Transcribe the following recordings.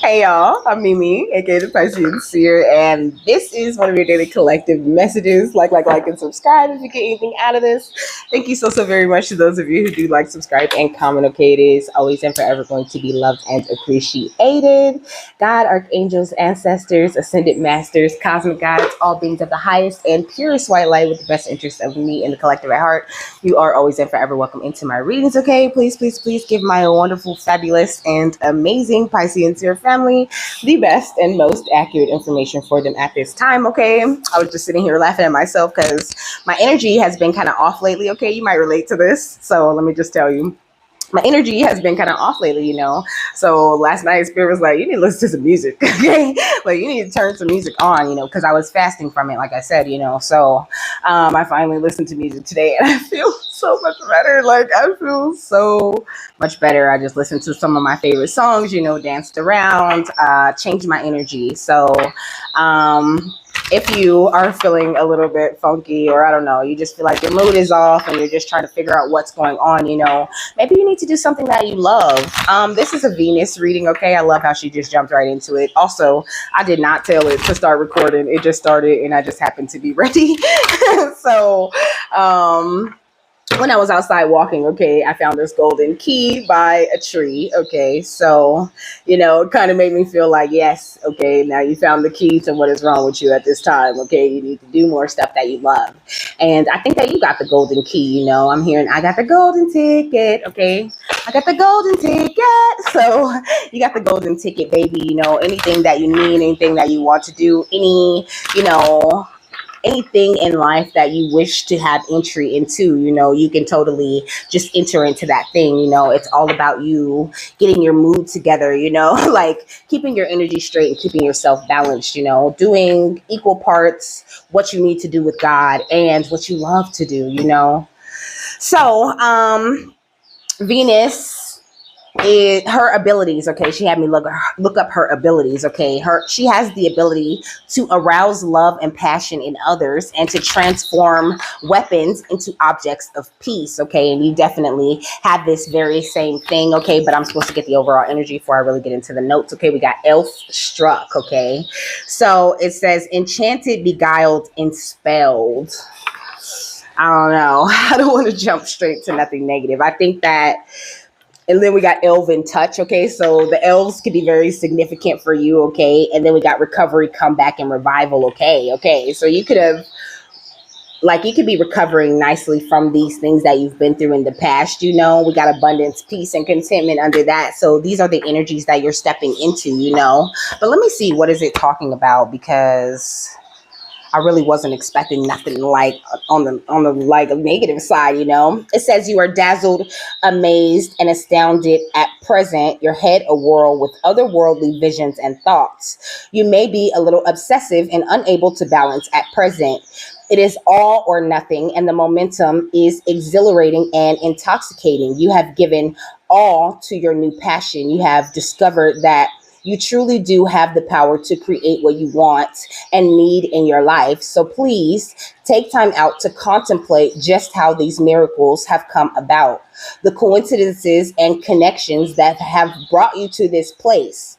Hey y'all, I'm Mimi, aka the Piscean Seer, and this is one of your daily collective messages. Like, and subscribe if you get anything out of this. Thank you so very much to those of you who do like, subscribe, and comment. Okay, it is always and forever going to be loved and appreciated. God, archangels, ancestors, ascended masters, cosmic guides, all beings of the highest and purest white light with the best interest of me and the collective at heart. You are always and forever welcome into my readings. Okay, please give my wonderful, fabulous, and amazing Piscean Seer family the best and most accurate information for them at this time. Okay, I was just sitting here laughing at myself because my energy has been kind of off lately. Okay, you might relate to this, so let me just tell you. My energy has been kind of off lately. So last night, Spirit was like, you need to listen to some music, okay? Like, you need to turn some music on, because I was fasting from it, like I said. So I finally listened to music today, and I feel so much better. Like, I feel so much better. I just listened to some of my favorite songs, danced around, changed my energy. So, if you are feeling a little bit funky, or I don't know, you just feel like your mood is off and you're just trying to figure out what's going on, maybe you need to do something that you love. This is a Venus reading, okay? I love how she just jumped right into it. Also, I did not tell it to start recording. It just started and I just happened to be ready. So, when I was outside walking, okay, I found this golden key by a tree, okay? So, it kind of made me feel like, yes, okay, now you found the key to what is wrong with you at this time, okay? You need to do more stuff that you love. And I think that you got the golden key, I'm hearing, I got the golden ticket, okay? I got the golden ticket. So you got the golden ticket, baby, anything that you need, anything that you want to do, anything in life that you wish to have entry into, you can totally just enter into that thing. It's all about you getting your mood together, like keeping your energy straight and keeping yourself balanced, doing equal parts what you need to do with God and what you love to do, So, Venus is her abilities, okay? She had me look up her abilities, okay? She has the ability to arouse love and passion in others and to transform weapons into objects of peace, okay? And you definitely have this very same thing, okay? But I'm supposed to get the overall energy before I really get into the notes, okay? We got elf struck, okay? So it says enchanted, beguiled, enspelled. I don't know. I don't want to jump straight to nothing negative. I think that. And then we got elven touch, okay? So the elves could be very significant for you, okay? And then we got recovery, comeback, and revival, okay? Okay, so you could be recovering nicely from these things that you've been through in the past, We got abundance, peace, and contentment under that. So these are the energies that you're stepping into, But let me see, what is it talking about? Because I really wasn't expecting nothing like on the like negative side, It says you are dazzled, amazed, and astounded at present, your head awhirl with otherworldly visions and thoughts. You may be a little obsessive and unable to balance at present. It is all or nothing, and the momentum is exhilarating and intoxicating. You have given all to your new passion. You have discovered that you truly do have the power to create what you want and need in your life. So please take time out to contemplate just how these miracles have come about, the coincidences and connections that have brought you to this place.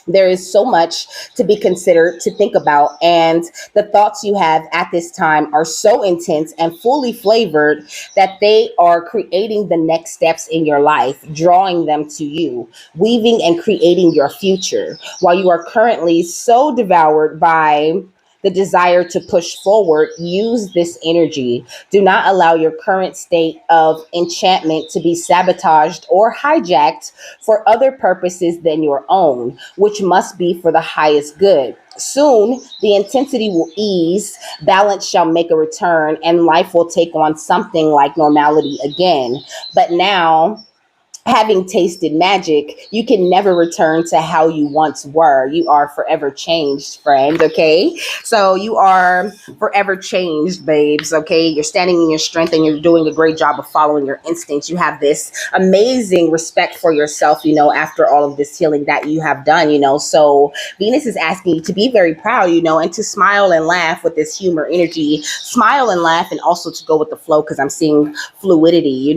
There is so much to be considered, to think about, and the thoughts you have at this time are so intense and fully flavored that they are creating the next steps in your life, drawing them to you, weaving and creating your future. While you are currently so devoured by the desire to push forward, use this energy. Do not allow your current state of enchantment to be sabotaged or hijacked for other purposes than your own, which must be for the highest good. Soon, the intensity will ease, balance shall make a return, and life will take on something like normality again. But now, having tasted magic, you can never return to how you once were. You are forever changed, friend, okay? So you are forever changed, babes, okay? You're standing in your strength and you're doing a great job of following your instincts. You have this amazing respect for yourself, after all of this healing that you have done, So Venus is asking you to be very proud, and to smile and laugh with this humor energy. Smile and laugh, and also to go with the flow, because I'm seeing fluidity,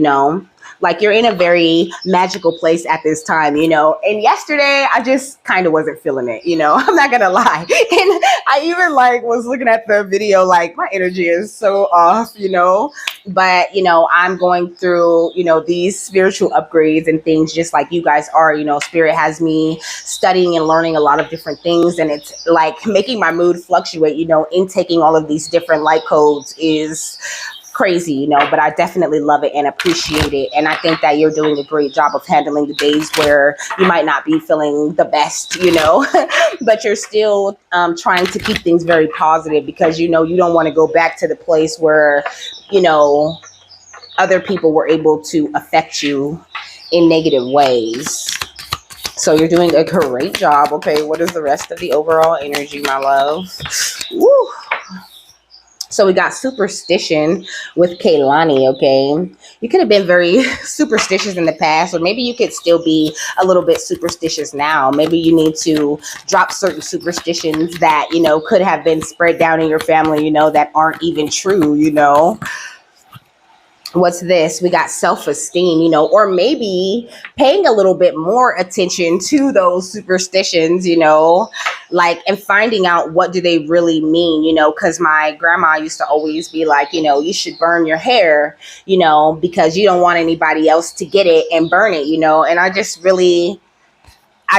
Like you're in a very magical place at this time, you know. And yesterday I just kind of wasn't feeling it, you know. I'm not gonna lie. And I even like was looking at the video, like my energy is so off, you know. But you know, I'm going through, you know, these spiritual upgrades and things just like you guys are, you know. Spirit has me studying and learning a lot of different things, and it's like making my mood fluctuate, you know. Intaking all of these different light codes is crazy, you know, but I definitely love it and appreciate it. And I think that you're doing a great job of handling the days where you might not be feeling the best, you know, but you're still trying to keep things very positive, because, you know, you don't want to go back to the place where, you know, other people were able to affect you in negative ways. So you're doing a great job. Okay, what is the rest of the overall energy, my love? Woo. So we got superstition with Kaylani, okay? You could have been very superstitious in the past, or maybe you could still be a little bit superstitious now. Maybe you need to drop certain superstitions that, you know, could have been spread down in your family, you know, that aren't even true, you know? What's this? We got self-esteem, you know, or maybe paying a little bit more attention to those superstitions, you know, like, and finding out what do they really mean, you know, because my grandma used to always be like, you know, you should burn your hair, you know, because you don't want anybody else to get it and burn it, you know. And I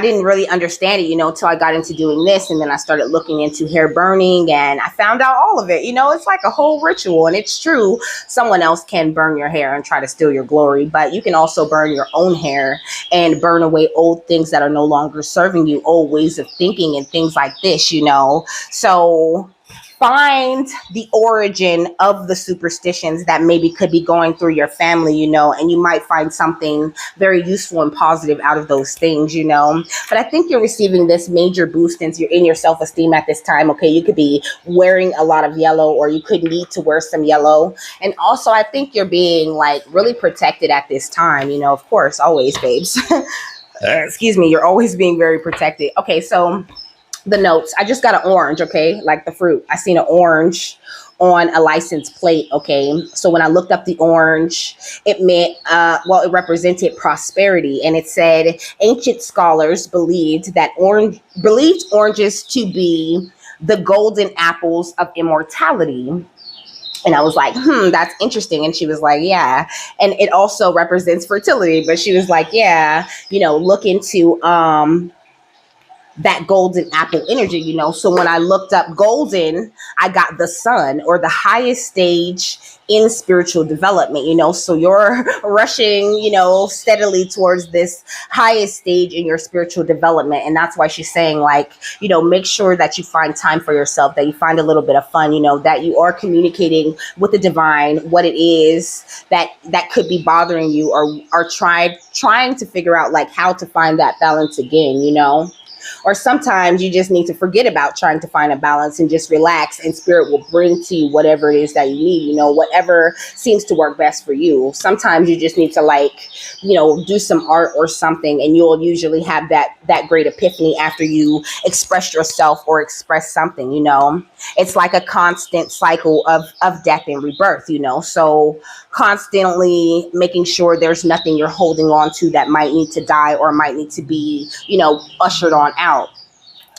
didn't really understand it, you know, until I got into doing this. And then I started looking into hair burning, and I found out all of it. You know, it's like a whole ritual, and it's true. Someone else can burn your hair and try to steal your glory, but you can also burn your own hair and burn away old things that are no longer serving you, old ways of thinking and things like this, you know. So find the origin of the superstitions that maybe could be going through your family, you know, and you might find something very useful and positive out of those things, you know. But I think you're receiving this major boost in your self-esteem at this time. Okay, you could be wearing a lot of yellow, or you could need to wear some yellow. And also I think you're being like really protected at this time, you know. Of course, always, babes. Excuse me, you're always being very protected. Okay, so the notes. I just got an orange, okay? Like the fruit. I seen an orange on a license plate, okay? So when I looked up the orange, it meant, it represented prosperity. And it said ancient scholars believed oranges to be the golden apples of immortality. And I was like, that's interesting. And she was like, yeah. And it also represents fertility. But she was like, yeah, you know, look into that golden apple energy, you know. So when I looked up golden, I got the sun, or the highest stage in spiritual development, you know. So you're rushing, you know, steadily towards this highest stage in your spiritual development. And that's why she's saying, like, you know, make sure that you find time for yourself, that you find a little bit of fun, you know, that you are communicating with the divine what it is that could be bothering you, or are trying to figure out like how to find that balance again, you know. Or sometimes you just need to forget about trying to find a balance and just relax, and spirit will bring to you whatever it is that you need, you know, whatever seems to work best for you. Sometimes you just need to, like, you know, do some art or something, and you'll usually have that great epiphany after you express yourself or express something, you know. It's like a constant cycle of death and rebirth, you know. So constantly making sure there's nothing you're holding on to that might need to die or might need to be, you know, ushered on out.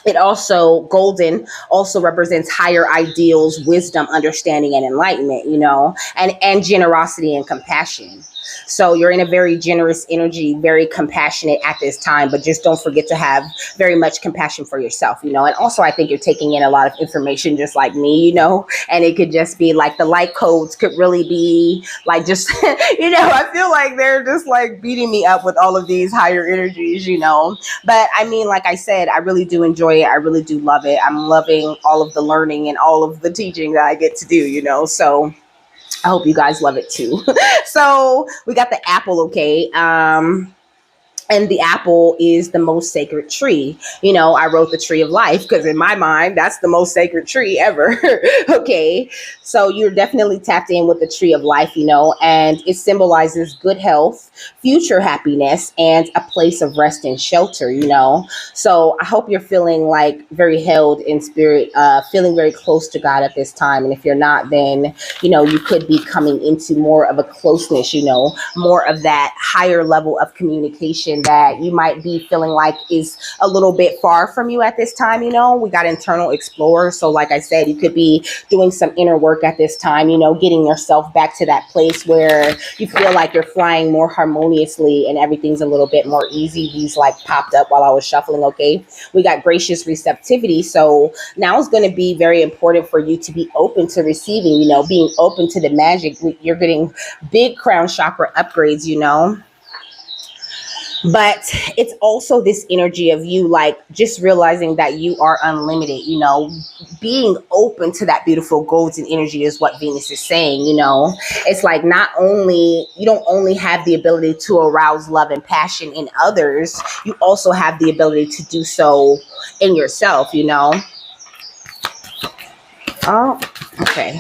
It also, golden also represents higher ideals, wisdom, understanding, and enlightenment, you know, and generosity and compassion. So you're in a very generous energy, very compassionate at this time, but just don't forget to have very much compassion for yourself, you know. And also I think you're taking in a lot of information just like me, you know, and it could just be like the light codes could really be like just, you know, I feel like they're just like beating me up with all of these higher energies, you know. But I mean, like I said, I really do enjoy it. I really do love it. I'm loving all of the learning and all of the teaching that I get to do, you know. So I hope you guys love it too. So we got the apple, okay. And the apple is the most sacred tree. I wrote the tree of life because in my mind, that's the most sacred tree ever. Okay. So you're definitely tapped in with the tree of life, and it symbolizes good health, future happiness, and a place of rest and shelter. So I hope you're feeling like very held in spirit, feeling very close to God at this time. And if you're not, then, you could be coming into more of a closeness, more of that higher level of communication that you might be feeling like is a little bit far from you at this time. We got internal explorer. So like I said, you could be doing some inner work at this time, getting yourself back to that place where you feel like you're flying more harmoniously and everything's a little bit more easy. These like popped up while I was shuffling. Okay. We got gracious receptivity. So now it's going to be very important for you to be open to receiving, being open to the magic. You're getting big crown chakra upgrades. But it's also this energy of you like just realizing that you are unlimited, being open to that beautiful golden energy is what Venus is saying. It's like not only you don't only have the ability to arouse love and passion in others, you also have the ability to do so in yourself. Oh, okay.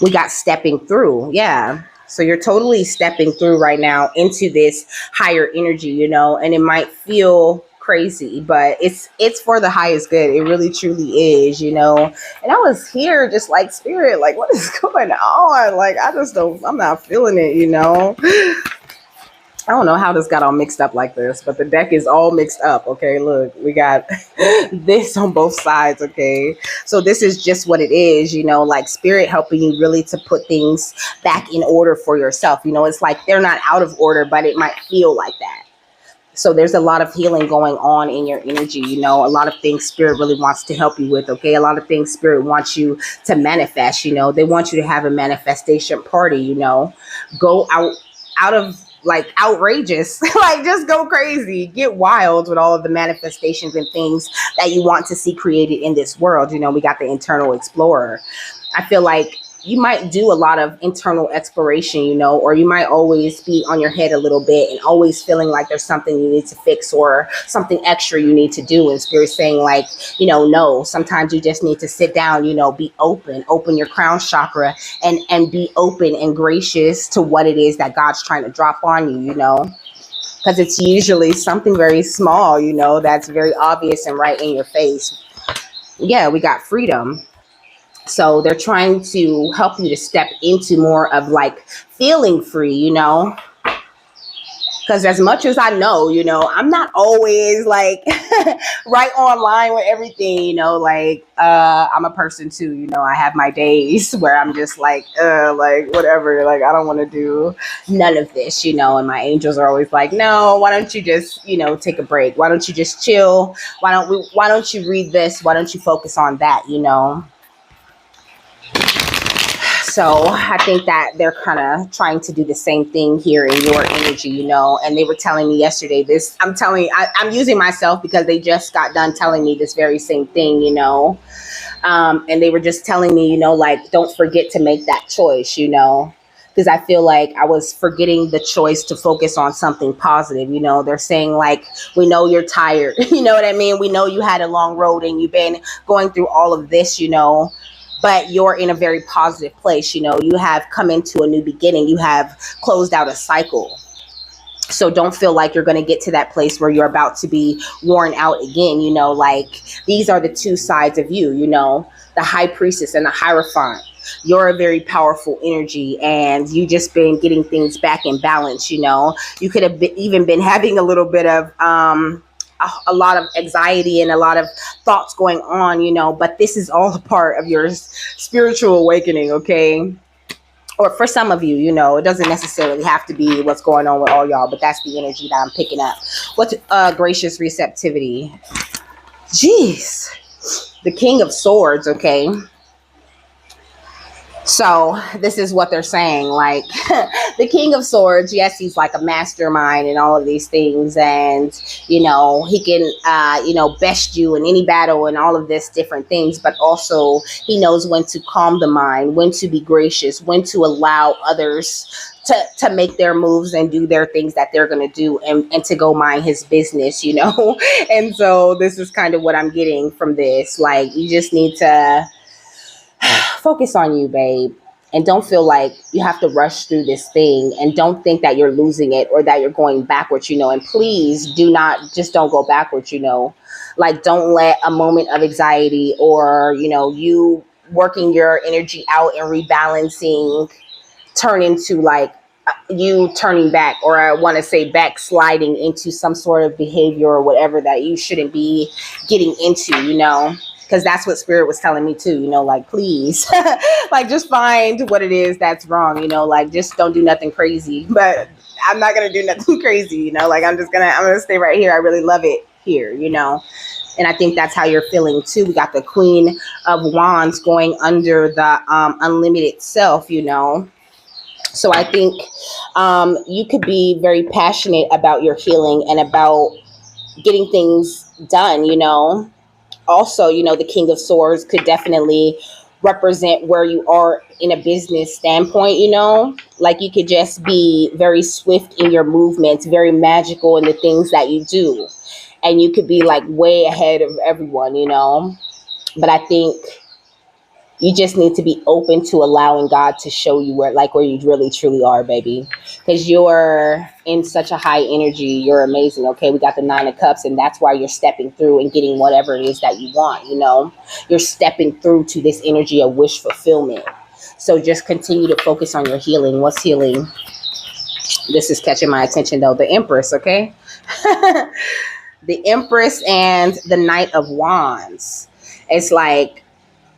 We got stepping through. Yeah. So you're totally stepping through right now into this higher energy, and it might feel crazy, but it's for the highest good. It really truly is, And I was here just like spirit, like what is going on? Like I'm not feeling it. I don't know how this got all mixed up like this, but the deck is all mixed up. Okay, look, we got this on both sides. Okay, so this is just what it is, like spirit helping you really to put things back in order for yourself. It's like they're not out of order, but it might feel like that. So there's a lot of healing going on in your energy. A lot of things spirit really wants to help you with. Okay, a lot of things spirit wants you to manifest. They want you to have a manifestation party. Go out of like outrageous, like just go crazy, get wild with all of the manifestations and things that you want to see created in this world. We got the internal explorer. I feel like you might do a lot of internal exploration, or you might always be on your head a little bit and always feeling like there's something you need to fix or something extra you need to do. And spirit saying like, no, sometimes you just need to sit down, be open your crown chakra and be open and gracious to what it is that God's trying to drop on you, because it's usually something very small, that's very obvious and right in your face. Yeah, we got freedom. So they're trying to help you to step into more of like feeling free, because as much as I know, I'm not always like right online with everything, like I'm a person too, I have my days where I'm just like whatever, like I don't want to do none of this, and my angels are always like, no, why don't you just, take a break? Why don't you just chill? Why don't you read this? Why don't you focus on that, So I think that they're kind of trying to do the same thing here in your energy, and they were telling me yesterday this, I'm using myself because they just got done telling me this very same thing, and they were just telling me, like, don't forget to make that choice, because I feel like I was forgetting the choice to focus on something positive. They're saying like, we know you're tired. You know what I mean? We know you had a long road and you've been going through all of this, but you're in a very positive place. You have come into a new beginning. You have closed out a cycle. So don't feel like you're going to get to that place where you're about to be worn out again. Like these are the two sides of you, the high priestess and the hierophant. You're a very powerful energy and you just been getting things back in balance. You could have even been having a little bit of, a lot of anxiety and a lot of thoughts going on, but this is all a part of your spiritual awakening, okay? Or for some of you, it doesn't necessarily have to be what's going on with all y'all, but that's the energy that I'm picking up. What's gracious receptivity? Jeez. The King of Swords, okay? So this is what they're saying. Like the King of Swords, yes, he's like a mastermind and all of these things, and he can best you in any battle and all of this different things. But also he knows when to calm the mind, when to be gracious, when to allow others to make their moves and do their things that they're going to do, and to go mind his business. And so this is kind of what I'm getting from this. Like, you just need to focus on you, babe. And don't feel like you have to rush through this thing, and don't think that you're losing it or that you're going backwards. And please don't go backwards. Like, don't let a moment of anxiety or, you working your energy out and rebalancing turn into like you turning back, or I want to say backsliding into some sort of behavior or whatever that you shouldn't be getting into. Because that's what spirit was telling me too. Like, please, like, just find what it is that's wrong. Like, just don't do nothing crazy. But I'm not gonna do nothing crazy. Like, I'm gonna stay right here. I really love it here. And I think that's how you're feeling too. We got the Queen of Wands going under the unlimited self. So I think you could be very passionate about your healing and about getting things done. Also, the King of Swords could definitely represent where you are in a business standpoint. Like, you could just be very swift in your movements, very magical in the things that you do. And you could be like way ahead of everyone. But I think you just need to be open to allowing God to show you where you really truly are, baby. Because you're in such a high energy. You're amazing. Okay, we got the Nine of Cups, and that's why you're stepping through and getting whatever it is that you want. You're stepping through to this energy of wish fulfillment. So just continue to focus on your healing. What's healing? This is catching my attention though. The Empress, okay? The Empress and the Knight of Wands. It's like,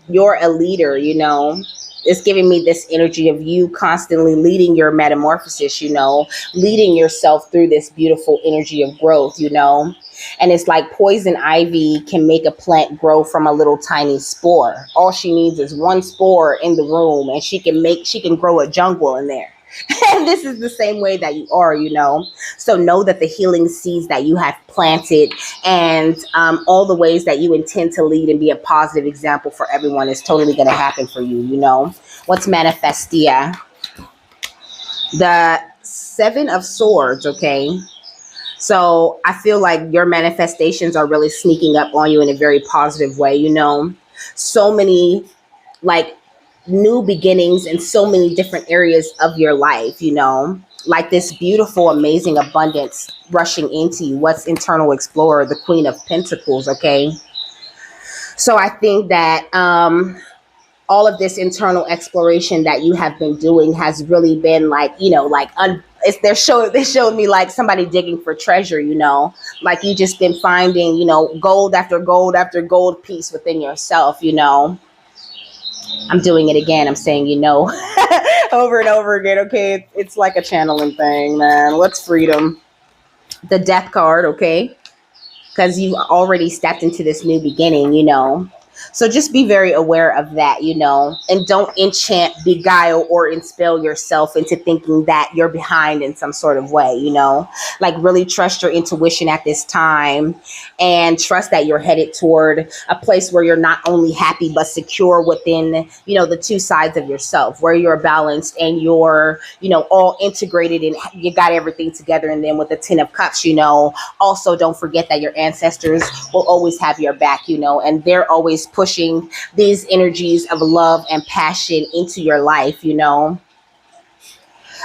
you're a leader. It's giving me this energy of you constantly leading your metamorphosis, leading yourself through this beautiful energy of growth. And it's like poison ivy can make a plant grow from a little tiny spore. All she needs is one spore in the room, and she can grow a jungle in there. And this is the same way that you are. So know that the healing seeds that you have planted, and all the ways that you intend to lead and be a positive example for everyone, is totally going to happen for you. What's manifestia? The Seven of Swords, okay? So I feel like your manifestations are really sneaking up on you in a very positive way. So many like new beginnings in so many different areas of your life, like this beautiful, amazing abundance rushing into you. What's Internal Explorer? The Queen of Pentacles, okay? So I think that all of this internal exploration that you have been doing has really been they showed me like somebody digging for treasure. Like, you just been finding gold after gold after gold piece within yourself. I'm doing it again. I'm saying, over and over again. Okay. It's like a channeling thing, man. What's freedom? The Death card. Okay. Because you've already stepped into this new beginning. So just be very aware of that, and don't enchant, beguile, or inspel yourself into thinking that you're behind in some sort of way, like, really trust your intuition at this time, and trust that you're headed toward a place where you're not only happy, but secure within, the two sides of yourself, where you're balanced and you're, all integrated and you got everything together. And then with the Ten of Cups, also don't forget that your ancestors will always have your back, and they're always pushing these energies of love and passion into your life.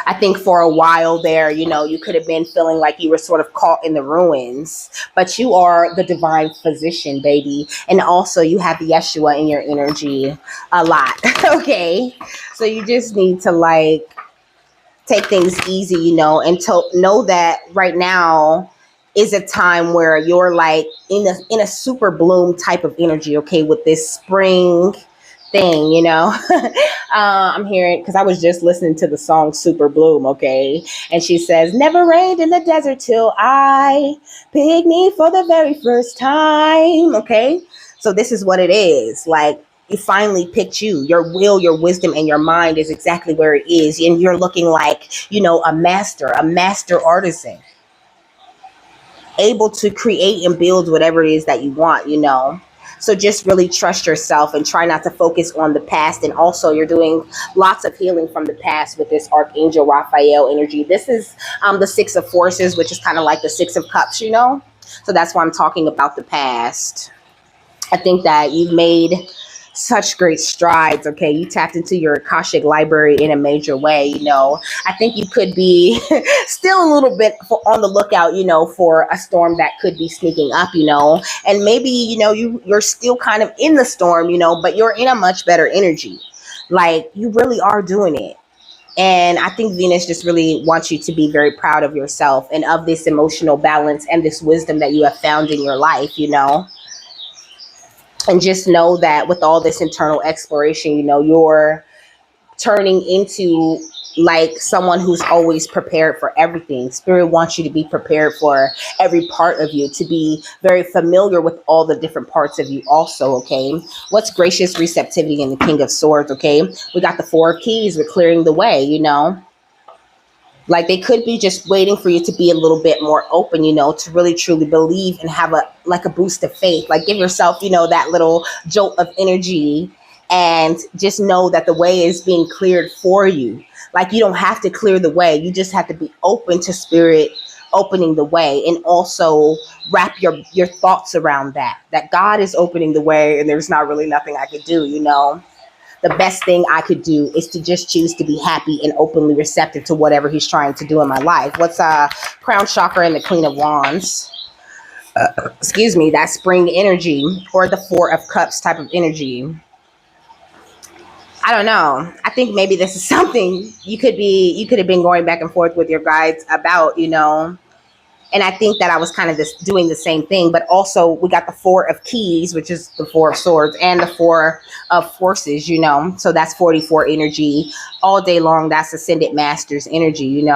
I think for a while there, you could have been feeling like you were sort of caught in the ruins, but you are the divine physician, baby. And also you have Yeshua in your energy a lot. Okay. So you just need to take things easy, and to know that right now is a time where you're like in a super bloom type of energy, okay, with this spring thing. I'm hearing, because I was just listening to the song Super Bloom, okay, and she says, never rained in the desert till I picked me for the very first time, okay. So this is what it is like. you finally picked you. Your will, your wisdom, and your mind is exactly where it is. And you're looking like, a master artisan, able to create and build whatever it is that you want. So just really trust yourself and try not to focus on the past. And also, you're doing lots of healing from the past with this Archangel Raphael energy. This is the Six of Forces, which is kind of like the Six of Cups. So that's why I'm talking about the past. I think that you've made such great strides. Okay, you tapped into your Akashic library in a major way. I think you could be still a little bit on the lookout, for a storm that could be sneaking up. And maybe, you're still kind of in the storm, but you're in a much better energy. Like, you really are doing it. And I think Venus just really wants you to be very proud of yourself and of this emotional balance and this wisdom that you have found in your life. And just know that with all this internal exploration, you're turning into like someone who's always prepared for everything. Spirit wants you to be prepared for every part of you, to be very familiar with all the different parts of you also, okay? What's gracious receptivity in the King of Swords, okay? We got the Four of Keys. We're clearing the way. Like, they could be just waiting for you to be a little bit more open, to really truly believe and have a boost of faith. Like, give yourself, that little jolt of energy and just know that the way is being cleared for you. Like, you don't have to clear the way. You just have to be open to Spirit opening the way, and also wrap your thoughts around that God is opening the way and there's not really nothing I could do. The best thing I could do is to just choose to be happy and openly receptive to whatever he's trying to do in my life. What's crown chakra and the Queen of Wands? Excuse me, that spring energy, or the Four of Cups type of energy. I don't know. I think maybe this is something you could have been going back and forth with your guides about, And I think that I was kind of doing the same thing. But also, we got the Four of Keys, which is the Four of Swords, and the Four of Forces, So that's 44 energy all day long. That's Ascended Masters energy,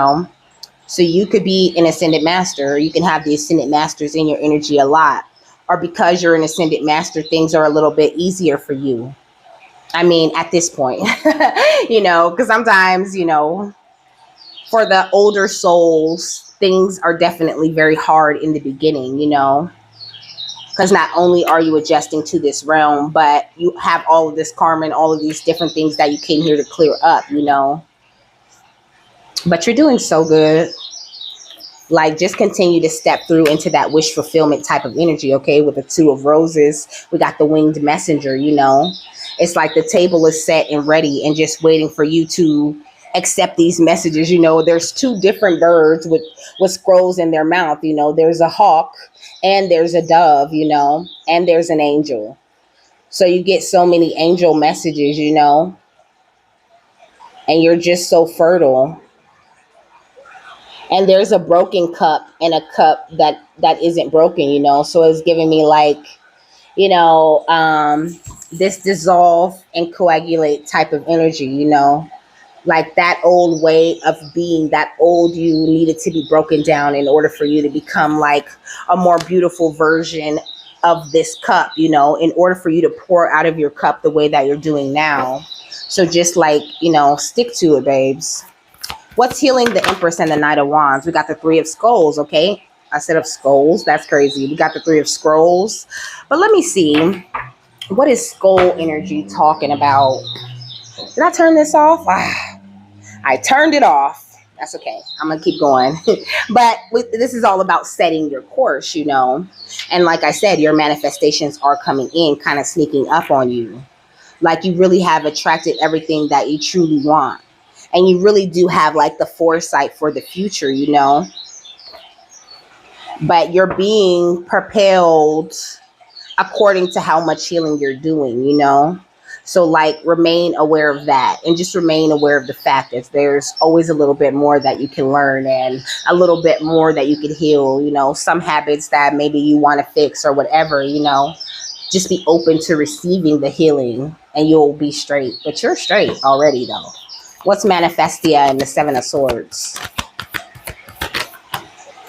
So you could be an Ascended Master. You can have the Ascended Masters in your energy a lot. Or because you're an Ascended Master, things are a little bit easier for you. I mean, at this point, because sometimes, for the older souls, things are definitely very hard in the beginning, because not only are you adjusting to this realm, but you have all of this karma and all of these different things that you came here to clear up, But you're doing so good. Like, just continue to step through into that wish fulfillment type of energy, okay? With the Two of Roses, we got the Winged Messenger, It's like the table is set and ready and just waiting for you to accept these messages. There's two different birds with scrolls in their mouth. There's a hawk and there's a dove, and there's an angel. So you get so many angel messages, and you're just so fertile. And there's a broken cup and a cup that isn't broken, So it's giving me like, this dissolve and coagulate type of energy, like that old way of being, that old you needed to be broken down in order for you to become like a more beautiful version of this cup, in order for you to pour out of your cup the way that you're doing now. So just like, stick to it, babes. What's healing the Empress and the Knight of Wands? We got the Three of Skulls, okay? I said of skulls. That's crazy. We got the Three of Scrolls. But let me see. What is skull energy talking about? Did I turn this off? I turned it off. That's okay. I'm going to keep going. But this is all about setting your course, And like I said, your manifestations are coming in, kind of sneaking up on you. Like, you really have attracted everything that you truly want. And you really do have like the foresight for the future, But you're being propelled according to how much healing you're doing, So like, remain aware of that, and just remain aware of the fact that there's always a little bit more that you can learn and a little bit more that you can heal, some habits that maybe you want to fix or whatever, just be open to receiving the healing and you'll be straight. But you're straight already though. What's Manifestia and the Seven of Swords?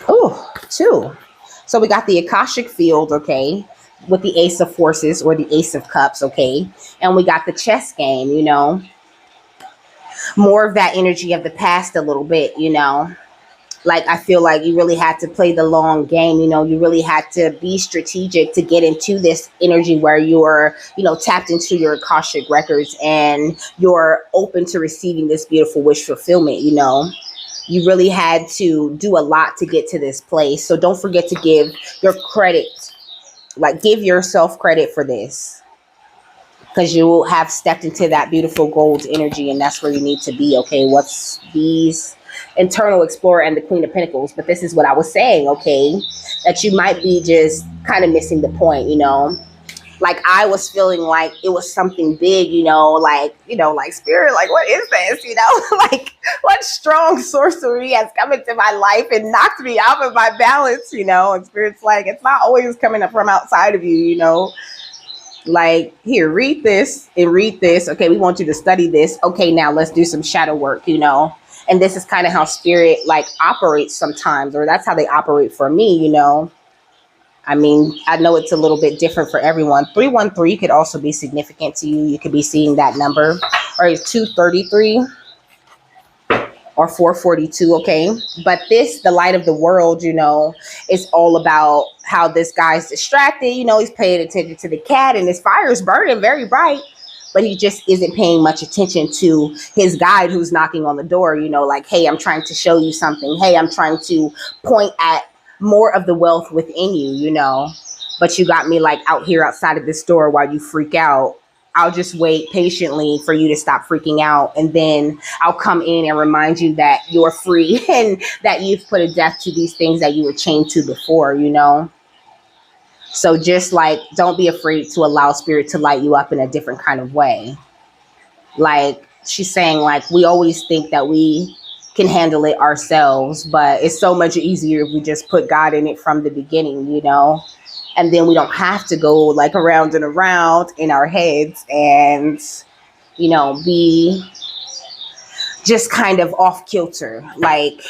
Ooh, 2. So we got the Akashic field, okay? with the Ace of Forces or the Ace of Cups, okay? And we got the chess game, you know, more of that energy of the past a little bit, you know. Like, I feel like you really had to play the long game, you know, you really had to be strategic to get into this energy where you're, you know, tapped into your Akashic records and you're open to receiving this beautiful wish fulfillment, you know. You really had to do a lot to get to this place. So don't forget to give your credit, like give yourself credit for this, because you have stepped into that beautiful gold energy, and that's where you need to be. Okay, what's these internal explorer and the Queen of Pentacles? But this is what I was saying, okay, that you might be just kind of missing the point, you know. Like, I was feeling like it was something big, you know, like spirit, like, what is this, you know? Like, what strong sorcery has come into my life and knocked me out of my balance, you know? And spirit's like, it's not always coming up from outside of you, you know? Like, here, read this and read this. Okay, we want you to study this. Okay, now let's do some shadow work, you know? And this is kind of how spirit, like, operates sometimes, or that's how they operate for me, you know? I mean, I know it's a little bit different for everyone. 313 could also be significant to you. You could be seeing that number. Or 233 or 442, okay? But this, the light of the world, you know, is all about how this guy's distracted. You know, he's paying attention to the cat and his fire is burning very bright. But he just isn't paying much attention to his guide who's knocking on the door, you know, like, hey, I'm trying to show you something. Hey, I'm trying to point at more of the wealth within you, you know, but you got me like out here outside of this door while you freak out. I'll just wait patiently for you to stop freaking out. And then I'll come in and remind you that you're free and that you've put a death to these things that you were chained to before, you know? So just like, don't be afraid to allow spirit to light you up in a different kind of way. Like, she's saying, like, we always think that we can handle it ourselves, but it's so much easier if we just put God in it from the beginning, you know, and then we don't have to go like around and around in our heads and, you know, be just kind of off kilter. Like,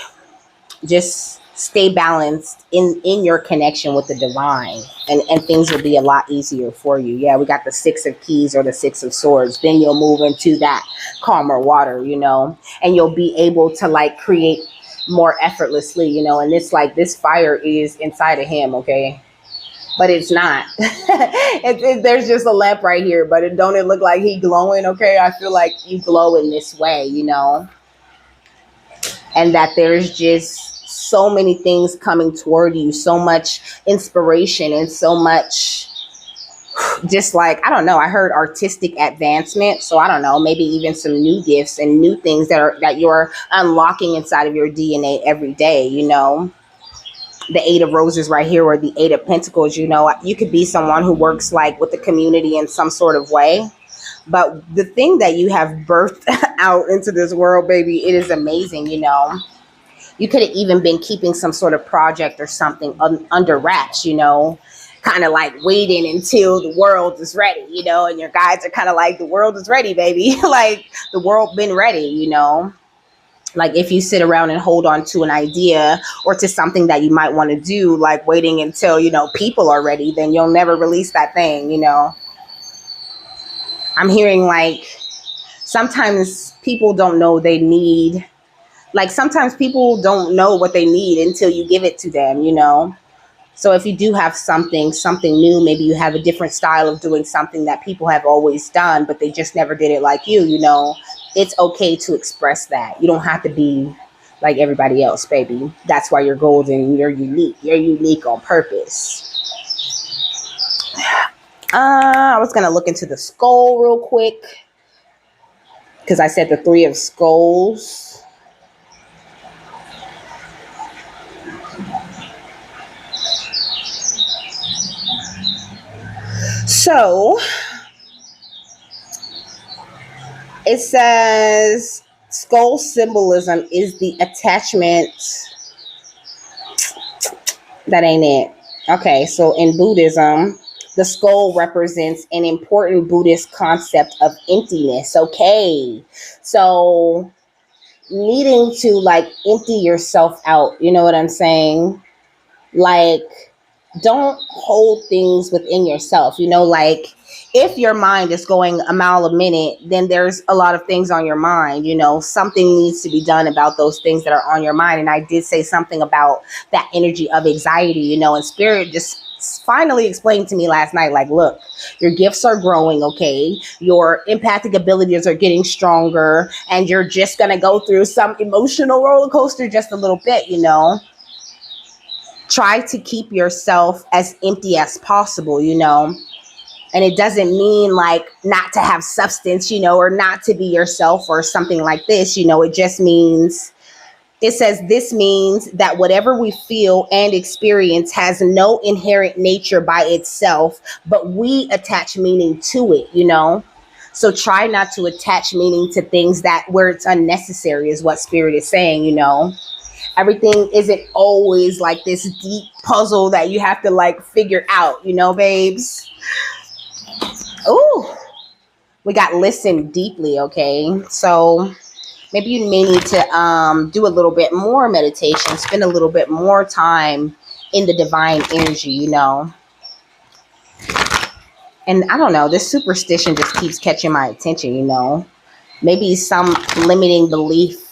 just stay balanced in your connection with the divine, and things will be a lot easier for you. Yeah, we got the 6 of keys or the 6 of swords. Then you'll move into that calmer water, you know, and you'll be able to like create more effortlessly, you know. And it's like this fire is inside of him, okay, but it's not. There's just a lamp right here, but don't it look like he glowing? Okay, I feel like you glow in this way, you know, and that there's just so many things coming toward you, so much inspiration and so much just like, I don't know, I heard artistic advancement. So I don't know, maybe even some new gifts and new things that you're unlocking inside of your DNA every day, you know. The 8 of Roses right here, or the 8 of Pentacles, you know, you could be someone who works like with the community in some sort of way. But the thing that you have birthed out into this world, baby, it is amazing, you know. You could have even been keeping some sort of project or something under wraps, you know, kind of like waiting until the world is ready, you know, and your guides are kind of like, the world is ready, baby. Like, the world been ready, you know. Like, if you sit around and hold on to an idea or to something that you might want to do, like waiting until, you know, people are ready, then you'll never release that thing, you know. I'm hearing like sometimes people don't know they need, like sometimes people don't know what they need until you give it to them, you know. So if you do have something new, maybe you have a different style of doing something that people have always done, but they just never did it like you know, it's okay to express that. You don't have to be like everybody else, baby. That's why you're golden. You're unique. You're unique on purpose. I was going to look into the skull real quick, because I said the 3 of skulls. So it says skull symbolism is the attachment. That ain't it. Okay, so in Buddhism, the skull represents an important Buddhist concept of emptiness. Okay, so needing to like empty yourself out, you know what I'm saying? Like, don't hold things within yourself. Like if your mind is going a mile a minute, then there's a lot of things on your mind. Something needs to be done about those things that are on your mind. And I did say something about that energy of anxiety, and spirit just finally explained to me last night, like, look, your gifts are growing, okay? Your empathic abilities are getting stronger, and you're just going to go through some emotional roller coaster just a little bit. Try to keep yourself as empty as possible. And it doesn't mean like not to have substance, or not to be yourself or something like this. It just means, it says this means that whatever we feel and experience has no inherent nature by itself, but we attach meaning to it. So try not to attach meaning to things that where it's unnecessary is what spirit is saying. Everything isn't always like this deep puzzle that you have to like figure out, babes. Ooh, we got listen deeply, okay? So maybe you may need to do a little bit more meditation, spend a little bit more time in the divine energy. And I don't know, this superstition just keeps catching my attention. Maybe some limiting belief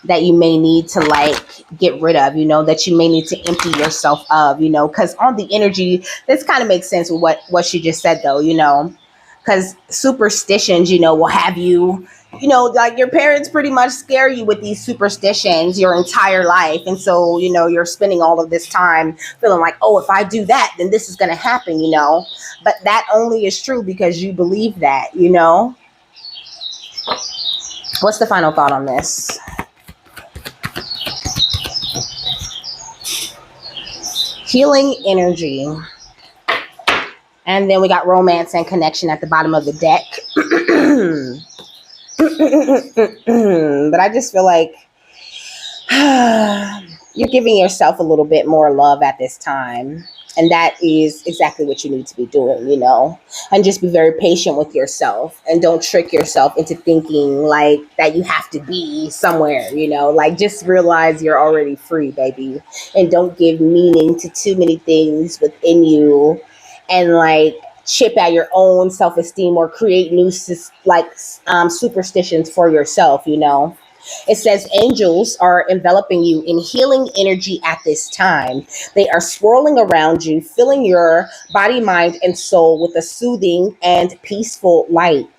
that you may need to like get rid of, that you may need to empty yourself of, because on the energy, this kind of makes sense with what she just said though, because superstitions, will have you, like your parents pretty much scare you with these superstitions your entire life. And so, you're spending all of this time feeling like, oh, if I do that, then this is going to happen. But that only is true because you believe that. What's the final thought on this? Healing energy. And then we got romance and connection at the bottom of the deck. But I just feel like you're giving yourself a little bit more love at this time. And that is exactly what you need to be doing. And just be very patient with yourself and don't trick yourself into thinking like that you have to be somewhere, like just realize you're already free, baby. And don't give meaning to too many things within you and like chip at your own self-esteem or create new superstitions for yourself. It says angels are enveloping you in healing energy at this time. They are swirling around you, filling your body, mind, and soul with a soothing and peaceful light.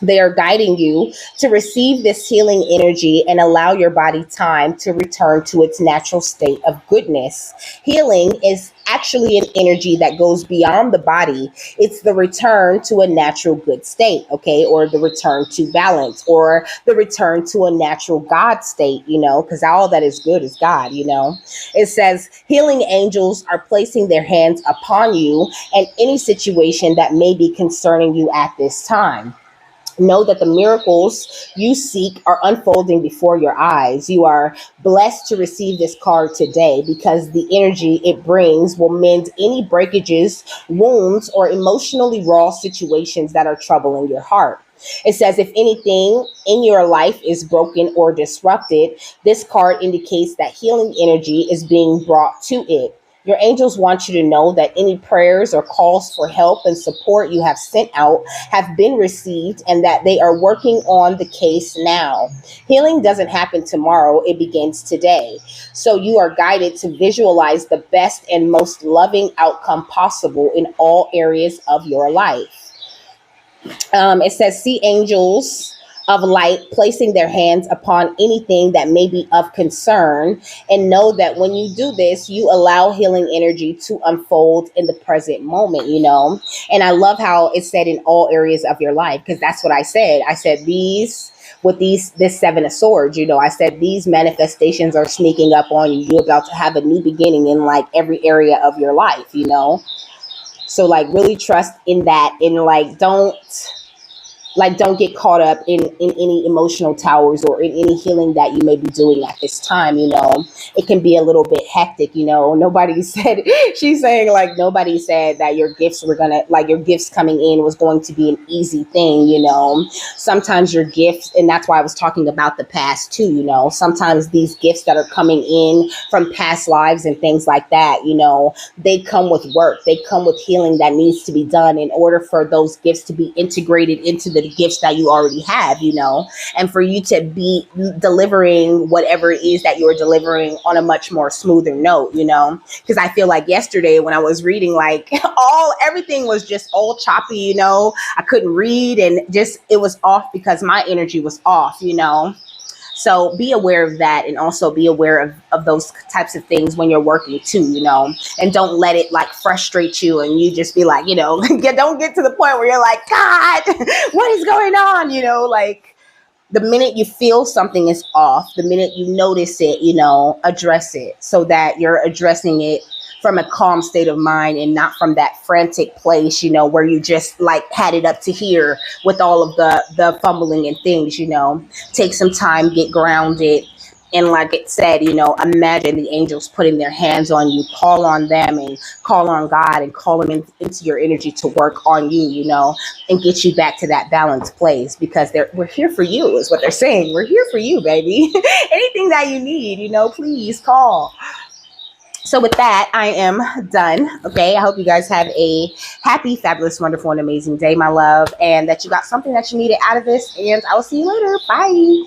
They are guiding you to receive this healing energy and allow your body time to return to its natural state of goodness. Healing is actually an energy that goes beyond the body. It's the return to a natural good state, okay? Or the return to balance or the return to a natural God state, because all that is good is God. It says healing angels are placing their hands upon you and any situation that may be concerning you at this time. Know that the miracles you seek are unfolding before your eyes. You are blessed to receive this card today because the energy it brings will mend any breakages, wounds, or emotionally raw situations that are troubling your heart. It says if anything in your life is broken or disrupted, this card indicates that healing energy is being brought to it. Your angels want you to know that any prayers or calls for help and support you have sent out have been received and that they are working on the case now. Healing doesn't happen tomorrow, it begins today. So you are guided to visualize the best and most loving outcome possible in all areas of your life. It says, see angels of light placing their hands upon anything that may be of concern, and know that when you do this, you allow healing energy to unfold in the present moment. And I love how it said in all areas of your life, because that's what I said. I said these with this seven of swords, I said these manifestations are sneaking up on you. You're about to have a new beginning in like every area of your life. So like really trust in that, and like don't Like, don't get caught up in any emotional towers or in any healing that you may be doing at this time. It can be a little bit hectic. Nobody said, she's saying, like, nobody said that your gifts were gonna, like, your gifts coming in was going to be an easy thing. Sometimes your gifts, and that's why I was talking about the past too. Sometimes these gifts that are coming in from past lives and things like that, they come with work, they come with healing that needs to be done in order for those gifts to be integrated into the gifts that you already have, and for you to be delivering whatever it is that you're delivering on a much more smoother note, because I feel like yesterday when I was reading, like, everything was just all choppy, I couldn't read, and just it was off because my energy was off. So be aware of that, and also be aware of those types of things when you're working too, and don't let it like frustrate you and you just be like, don't get to the point where you're like, God, what is going on? Like, the minute you feel something is off, the minute you notice it, address it, so that you're addressing it from a calm state of mind and not from that frantic place, where you just like had it up to here with all of the fumbling and things. Take some time, get grounded. And like it said, imagine the angels putting their hands on you, call on them and call on God and call them into your energy to work on you, and get you back to that balanced place, because we're here for you is what they're saying. We're here for you, baby. Anything that you need, please call. So with that, I am done. Okay. I hope you guys have a happy, fabulous, wonderful, and amazing day, my love, and that you got something that you needed out of this. And I will see you later. Bye.